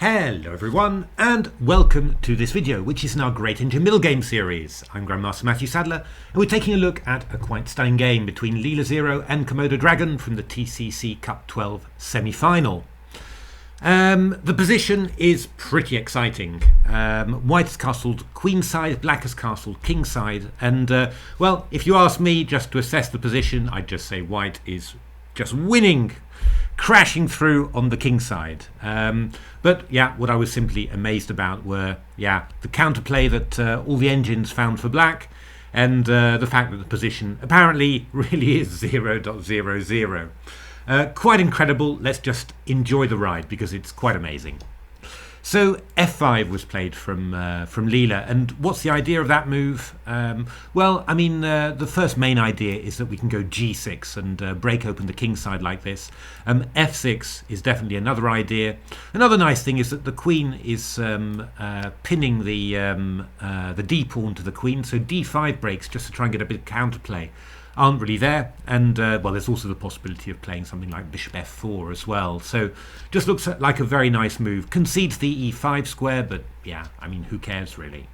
Hello everyone, and welcome to this video, which is in our Great Engine Middlegame series. I'm Grandmaster Matthew Sadler, and we're taking a look at a quite stunning game between Leela-Dragon and Komodo-Dragon from the TCEC Cup 12 semi-final. The position is pretty exciting. White has castled Queenside, Black has castled Kingside, and well, if you ask me just to assess the position, I'd just say White is just winning, crashing through on the king side. But yeah, what I was simply amazed about were the counterplay that all the engines found for Black, and the fact that the position apparently really is 0.00. Quite incredible. Let's just enjoy the ride because it's quite amazing. So f5 was played from Leela, and what's the idea of that move? Well, I mean, the first main idea is that we can go g6 and break open the king side like this. f6 is definitely another idea. Another nice thing is that the queen is pinning the d pawn to the queen, so d5 breaks just to try and get a bit of counterplay aren't really there, and well, there's also the possibility of playing something like bishop f4 as well, so just looks like a very nice move. Concedes the e5 square, but yeah, I mean, who cares really.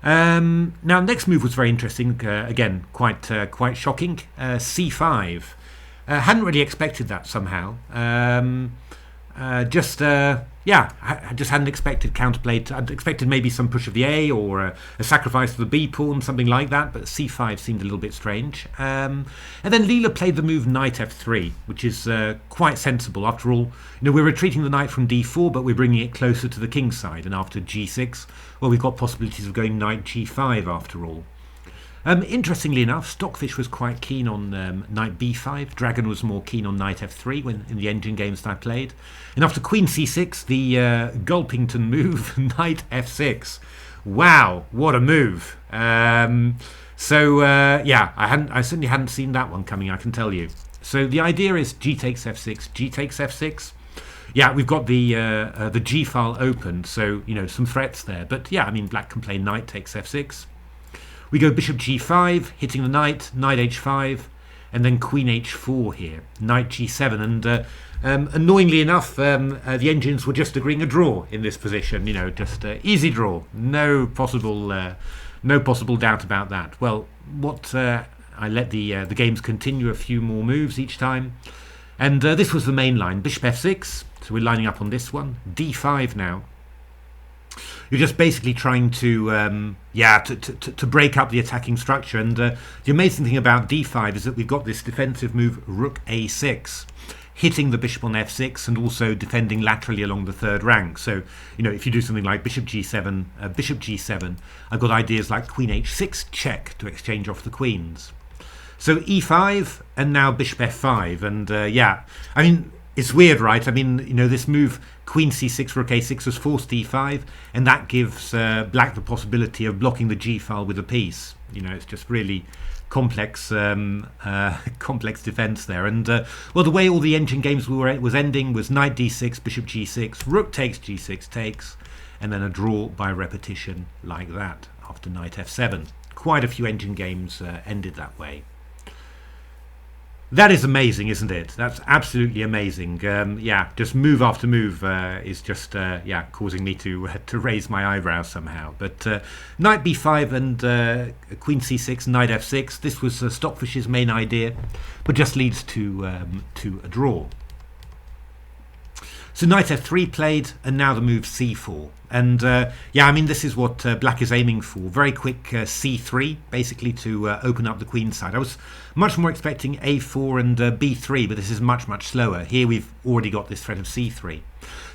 Now next move was very interesting, again quite shocking. c5. Hadn't really expected that somehow. Yeah, I just hadn't expected counterplay. I'd expected maybe some push of the A or a sacrifice of the B pawn, something like that, but c5 seemed a little bit strange. And then Leela played the move knight f3, which is quite sensible. After all, we're retreating the knight from d4, but we're bringing it closer to the king side. And after g6, well, we've got possibilities of going knight g5 after all. Interestingly enough, Stockfish was quite keen on knight b5. Dragon was more keen on knight f3 when in the engine games that I played. And after queen c6, the Gulpington move, knight f6. Wow, what a move! Yeah, I certainly hadn't seen that one coming, I can tell you. So the idea is g takes f6, g takes f6. Yeah, we've got the g file open, so some threats there. But yeah, I mean, Black can play knight takes f6. We go bishop g5, hitting the knight, knight h5, and then queen h4 here, knight g7. And annoyingly enough, the engines were just agreeing a draw in this position. Just easy draw, no possible doubt about that. Well, I let the games continue a few more moves each time, and this was the main line, bishop f6. So we're lining up on this one, d5 now. You're just basically trying to break up the attacking structure, and the amazing thing about d5 is that we've got this defensive move rook a6, hitting the bishop on f6 and also defending laterally along the third rank. So if you do something like bishop g7, I've got ideas like queen h6 check to exchange off the queens. So e5 and now bishop f5, and yeah, I mean, it's weird, right? I mean, this move, queen c6, rook a6, has forced e5, and that gives Black the possibility of blocking the g file with a piece. It's just really complex, complex defense there. And well, the way all the engine games was ending was knight d6, bishop g6, rook takes, g6 takes, and then a draw by repetition like that after knight f7. Quite a few engine games ended that way. That is amazing, isn't it? That's absolutely amazing. Yeah, just move after move is just causing me to raise my eyebrows somehow. But knight b5 and queen c6, knight f6. This was Stockfish's main idea, but just leads to a draw. So knight f3 played, and now the move c4. And yeah, I mean, this is what Black is aiming for. Very quick c3, basically to open up the queen side. I was much more expecting a4 and b3, but this is much slower. Here we've already got this threat of c3.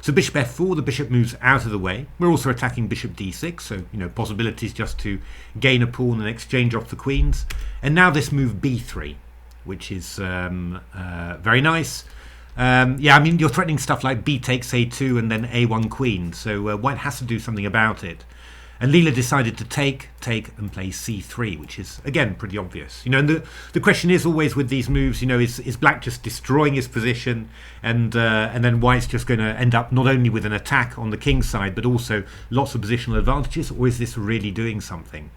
So bishop f4, the bishop moves out of the way. We're also attacking bishop d6, so possibilities just to gain a pawn and exchange off the queens. And now this move b3, which is very nice. Yeah, I mean, you're threatening stuff like b takes a2 and then a1 queen, so White has to do something about it. And Leela decided to take and play c3, which is, again, pretty obvious. And the question is always with these moves, is Black just destroying his position, and then White's just going to end up not only with an attack on the king side, but also lots of positional advantages, or is this really doing something?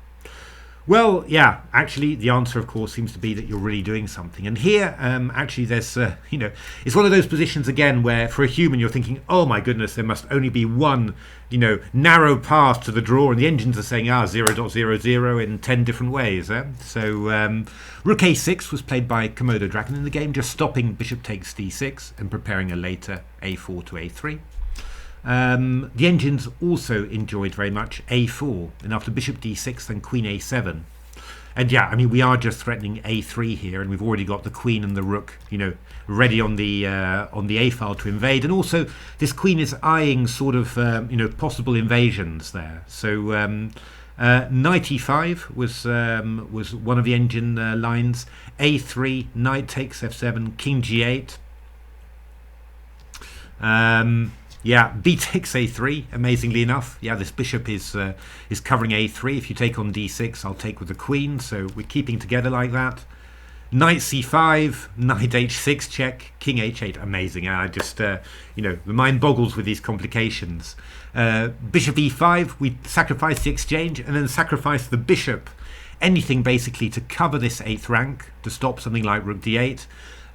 Well, yeah, actually, the answer, of course, seems to be that you're really doing something. And here, actually, there's, it's one of those positions, again, where for a human, you're thinking, oh my goodness, there must only be one, narrow path to the draw. And the engines are saying, 0.00 in 10 different ways. So, rook a6 was played by Leela-Dragon in the game, just stopping bishop takes d6 and preparing a later a4 to a3. The engines also enjoyed very much a4, and after bishop d6 then queen a7. And yeah, I mean, we are just threatening a3 here, and we've already got the queen and the rook, ready on the a file to invade. And also this queen is eyeing sort of possible invasions there. So knight e5 was one of the engine lines. a3, knight takes f7, king g8. Yeah, b takes a3, amazingly enough. Yeah, this bishop is covering a3. If you take on d6, I'll take with the queen, so we're keeping together like that. Knight c5, knight h6 check, king h8, amazing. I just, the mind boggles with these complications. Bishop e5, we sacrifice the exchange and then sacrifice the bishop. Anything basically to cover this 8th rank, to stop something like rook d8.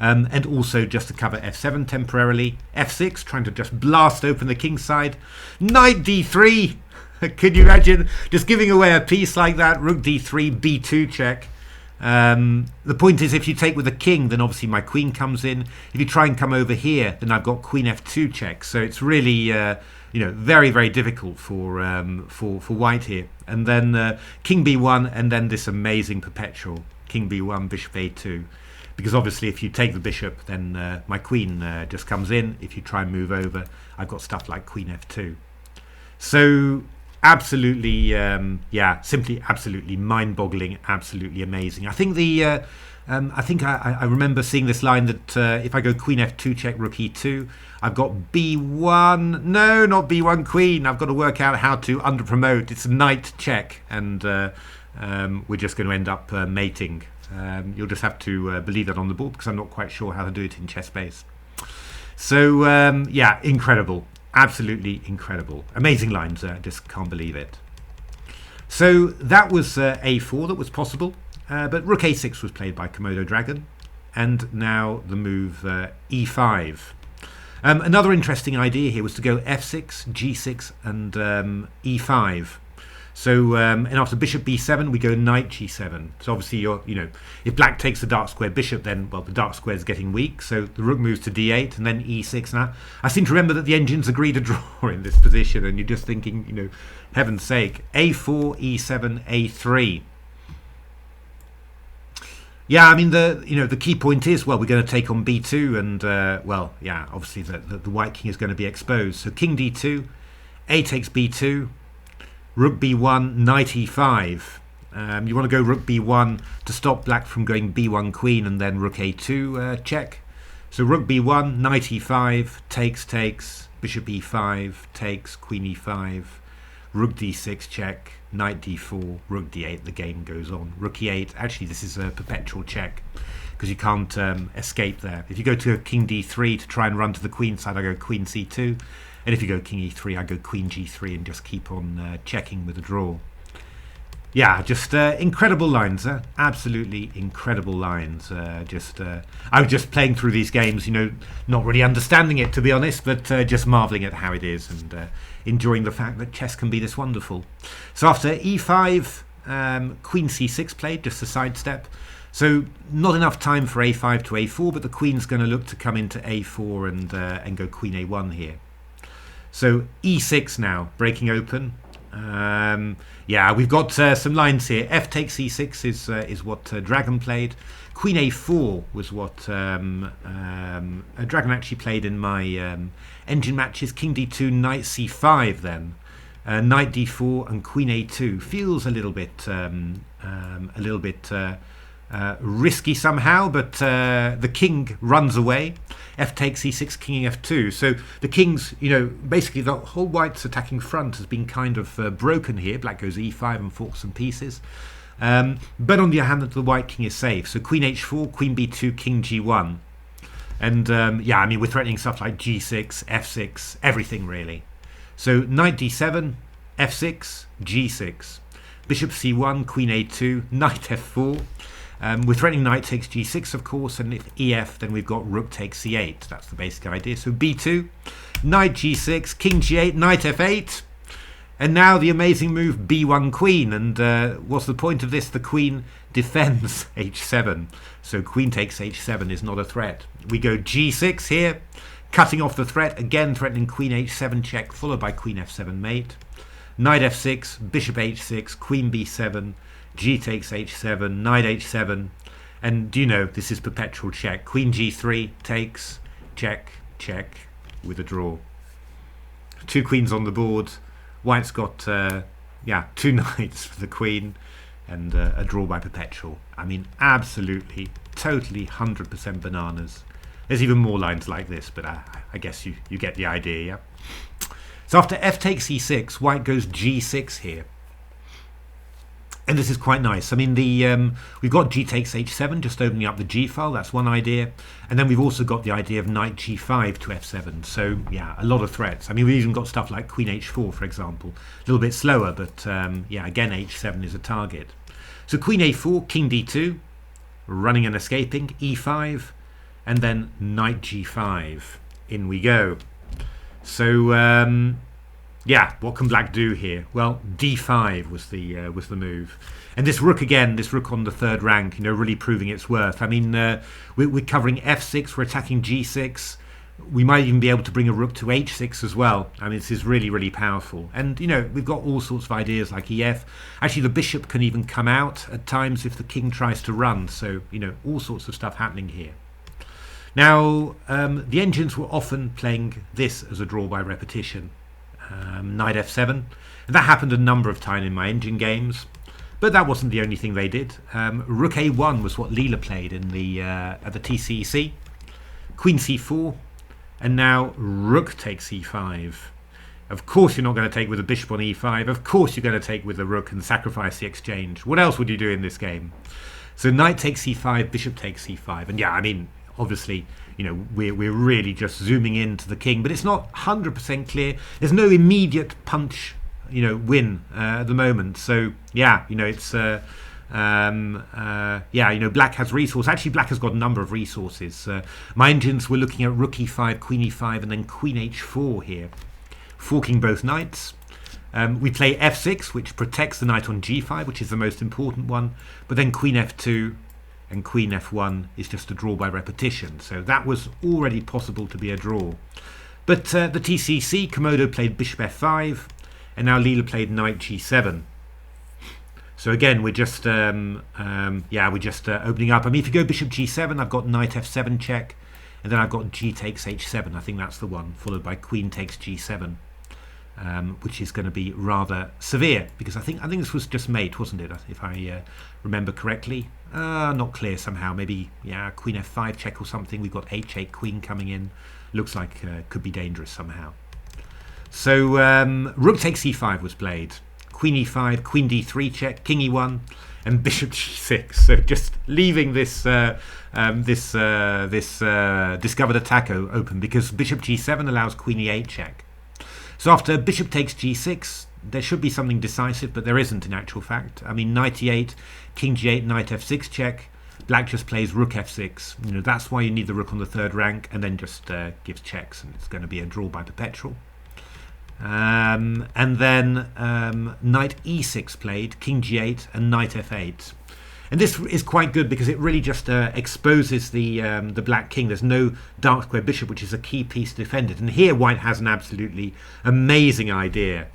And also just to cover f7 temporarily. f6, trying to just blast open the king's side. Knight d3. Could you imagine just giving away a piece like that? Rook d3, b2 check. The point is, if you take with the king, then obviously my queen comes in. If you try and come over here, then I've got queen f2 check. So it's really, very, very difficult for white here. And then king b1, and then this amazing perpetual king b1, bishop a2. Because obviously if you take the bishop, then my queen just comes in. If you try and move over, I've got stuff like queen f2. So absolutely, simply absolutely mind-boggling, absolutely amazing. I think I remember seeing this line that if I go queen f2 check, rook e2, I've got b1. No, not b1 queen. I've got to work out how to under-promote. It's a knight check, and we're just going to end up mating. You'll just have to believe that on the board, because I'm not quite sure how to do it in chess-base. So, incredible. Absolutely incredible. Amazing lines. Just can't believe it. So that was a4 that was possible. But rook a6 was played by Leela-Dragon. And now the move e5. Another interesting idea here was to go f6, g6, and e5. So, and after bishop b7, we go knight g7. So obviously, if black takes the dark square bishop, then, well, the dark square is getting weak. So the rook moves to d8 and then e6. Now, I seem to remember that the engines agree to draw in this position, and you're just thinking, heaven's sake, a4, e7, a3. Yeah, I mean, the key point is, well, we're going to take on b2, and, obviously the white king is going to be exposed. So king d2, a takes b2, rook b1, knight e5. You want to go rook b1 to stop black from going b1 queen, and then rook a2 check. So rook b1, knight e5, takes, bishop e5, takes, queen e5, rook d6 check, knight d4, rook d8, the game goes on. Rook e8, actually this is a perpetual check, because you can't escape there. If you go to king d3 to try and run to the queen side, I go queen c2. And if you go king e3, I go queen g3 and just keep on checking with a draw. Yeah, just incredible lines. Absolutely incredible lines. I was just playing through these games, not really understanding it, to be honest, but just marveling at how it is, and enjoying the fact that chess can be this wonderful. So after e5, queen c6 played, just a sidestep. So not enough time for a5 to a4, but the queen's going to look to come into a4 and go queen a1 here. So e6 now, breaking open. We've got some lines here. F takes e6 is what Dragon played. Queen a4 was what Dragon actually played in my engine matches. King d2, knight c5 then. Knight d4 and queen a2 feels a little bit risky somehow, but the king runs away. F takes e6, king f2. So the king's, basically the whole white's attacking front has been kind of broken here. Black goes e5 and forks some pieces. But on the other hand, the white king is safe. So queen h4, queen b2, king g1. And we're threatening stuff like g6, f6, everything really. So knight d7, f6, g6. bishop c1, queen a2, knight f4. We're threatening knight takes g6, of course, and if ef, then we've got rook takes c8. That's the basic idea. So b2, knight g6, king g8, knight f8. And now the amazing move b1 queen. And what's the point of this? The queen defends h7. So queen takes h7 is not a threat. We go g6 here, cutting off the threat. Again, threatening queen h7 check, followed by queen f7 mate. Knight f6, bishop h6, queen b7, g takes h7, knight h7. And you know, this is perpetual check. Queen g3 takes, check, check, with a draw. Two queens on the board. White's got, two knights for the queen, and a draw by perpetual. I mean, absolutely, totally 100% bananas. There's even more lines like this, but I guess you get the idea, yeah? So after f takes e6, white goes g6 here. And this is quite nice. I mean, we've got g takes h7, just opening up the g file. That's one idea. And then we've also got the idea of knight g5 to f7. So, yeah, a lot of threats. I mean, we've even got stuff like queen h4, for example. A little bit slower, but, again, h7 is a target. So queen a4, king d2, running and escaping, e5, and then knight g5. In we go. So, what can black do here? Well, d5 was the move, and this rook again, this rook on the third rank, really proving its worth. I mean, we're covering f6, we're attacking g6. We might even be able to bring a rook to h6 as well. I mean, this is really, really powerful. And we've got all sorts of ideas like ef. Actually, the bishop can even come out at times if the king tries to run. So all sorts of stuff happening here. Now, the engines were often playing this as a draw by repetition. Knight f7, and that happened a number of times in my engine games, but that wasn't the only thing they did. Rook a1 was what Leela played in the at the TCEC. Queen c4, and now rook takes e5. Of course you're not going to take with a bishop on e5. Of course you're going to take with the rook and sacrifice the exchange. What else would you do in this game? So knight takes e5, bishop takes e5, and I mean, obviously, we're really just zooming into the king, but it's not 100% clear. There's no immediate punch, win at the moment. So it's black has resource. Actually, black has got a number of resources. My engines were looking at rook e5, queen e5, and then queen h4 here, forking both knights. We play f6, which protects the knight on g5, which is the most important one. But then queen f2. And queen f1 is just a draw by repetition. So that was already possible to be a draw. But the TCEC, Komodo played bishop f5, and now Leela played knight g7. So again, we're just opening up. I mean, if you go bishop g7, I've got knight f7 check, and then I've got g takes h7. I think that's the one, followed by queen takes g7. Which is going to be rather severe, because I think this was just mate, wasn't it? If I remember correctly, not clear somehow. Maybe queen f5 check or something. We've got h8 queen coming in. Looks like could be dangerous somehow. So rook takes e5 was played. Queen e5, queen d3 check, king e1, and bishop g6. So just leaving this discovered attack open, because bishop g7 allows queen e8 check. So after bishop takes g6, there should be something decisive, but there isn't in actual fact. I mean, knight e8, king g8, knight f6 check. Black just plays rook f6. That's why you need the rook on the third rank, and then just gives checks, and it's going to be a draw by perpetual. And then knight e6 played, king g8, and knight f8. And this is quite good because it really just exposes the black king. There's no dark square bishop, which is a key piece to defend it. And here white has an absolutely amazing idea,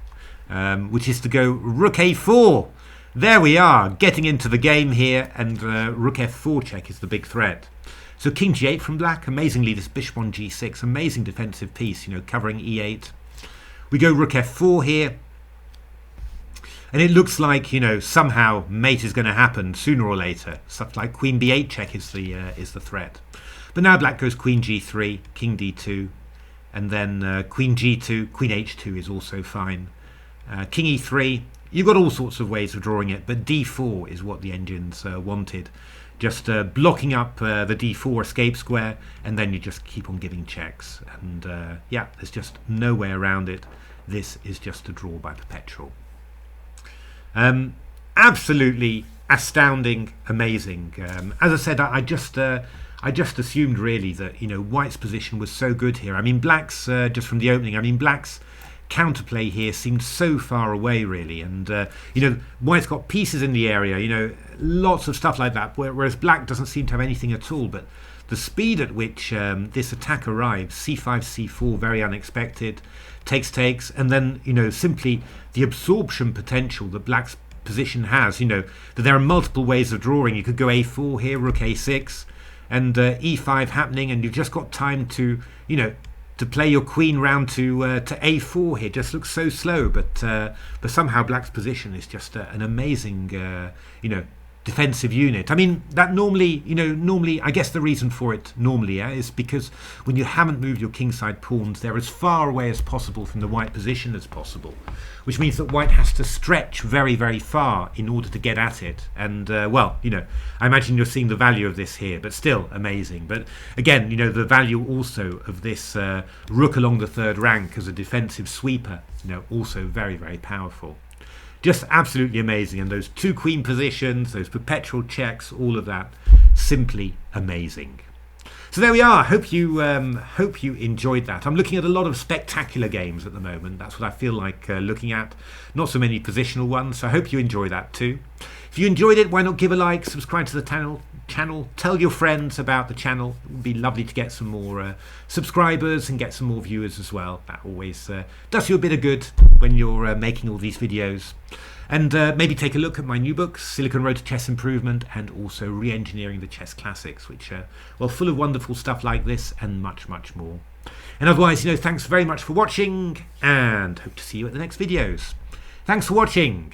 which is to go rook a4. There we are, getting into the game here, and rook f4 check is the big threat. So king g8 from black, amazingly this bishop on g6, amazing defensive piece, covering e8. We go rook f4 here. And it looks like, somehow mate is going to happen sooner or later. Stuff like queen b8 check is the threat. But now black goes queen g3, king d2, and then queen g2, queen h2 is also fine. King e3, you've got all sorts of ways of drawing it, but d4 is what the engines wanted. Just blocking up the d4 escape square, and then you just keep on giving checks. And there's just no way around it. This is just a draw by perpetual. absolutely astounding, amazing. As I said, I just assumed really that, you know, white's position was so good here. I mean, black's just from the opening, I mean, black's counterplay here seemed so far away really, and you know, white's got pieces in the area, you know, lots of stuff like that, whereas black doesn't seem to have anything at all. But the speed at which this attack arrives, c5 c4, very unexpected, takes, and then, you know, simply the absorption potential that black's position has, you know, that there are multiple ways of drawing. You could go a4 here, rook a6, and e5 happening, and you've just got time to, you know, to play your queen round to a4 here. Just looks so slow, but somehow black's position is just an amazing, you know, defensive unit. I mean, that normally, you know, normally I guess the reason for it normally is because when you haven't moved your kingside pawns, they're as far away as possible from the white position as possible, which means that white has to stretch very, very far in order to get at it. And well, you know, I imagine you're seeing the value of this here, but still amazing. But again, you know, the value also of this rook along the third rank as a defensive sweeper, you know, also very, very powerful. Just absolutely amazing. And those two queen positions, those perpetual checks, all of that, simply amazing. So there we are. Hope you enjoyed that. I'm looking at a lot of spectacular games at the moment. That's what I feel like looking at. Not so many positional ones. So I hope you enjoy that too. If you enjoyed it, why not give a like, subscribe to the channel, tell your friends about the channel. It would be lovely to get some more subscribers and get some more viewers as well. That always does you a bit of good when you're making all these videos. And maybe take a look at my new books, Silicon Road to Chess Improvement, and also Reengineering the Chess Classics, which are, well, full of wonderful stuff like this and much, much more. And otherwise, you know, thanks very much for watching, and hope to see you at the next videos. Thanks for watching.